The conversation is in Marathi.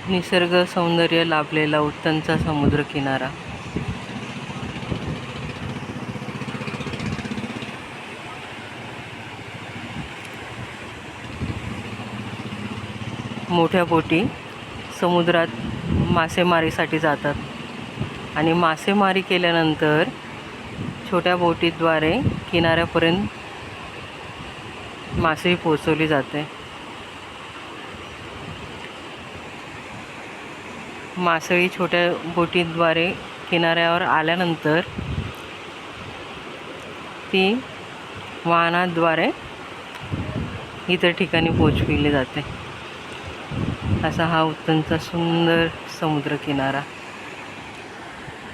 निसर्ग सौंदर्य लाभलेला उत्तनचा समुद्रकिनारा. मोठ्या बोटी समुद्रात मासेमारीसाठी जातात आणि मासेमारी केल्यानंतर छोट्या बोटीद्वारे किनाऱ्यापर्यंत मासे पोहोचवली जाते. मासळी छोट्या बोटीद्वारे किनाऱ्यावर आल्यानंतर ती वाहनाद्वारे इतर ठिकाणी पोहोचविली जाते. असा हा उत्तनचा सुंदर समुद्रकिनारा.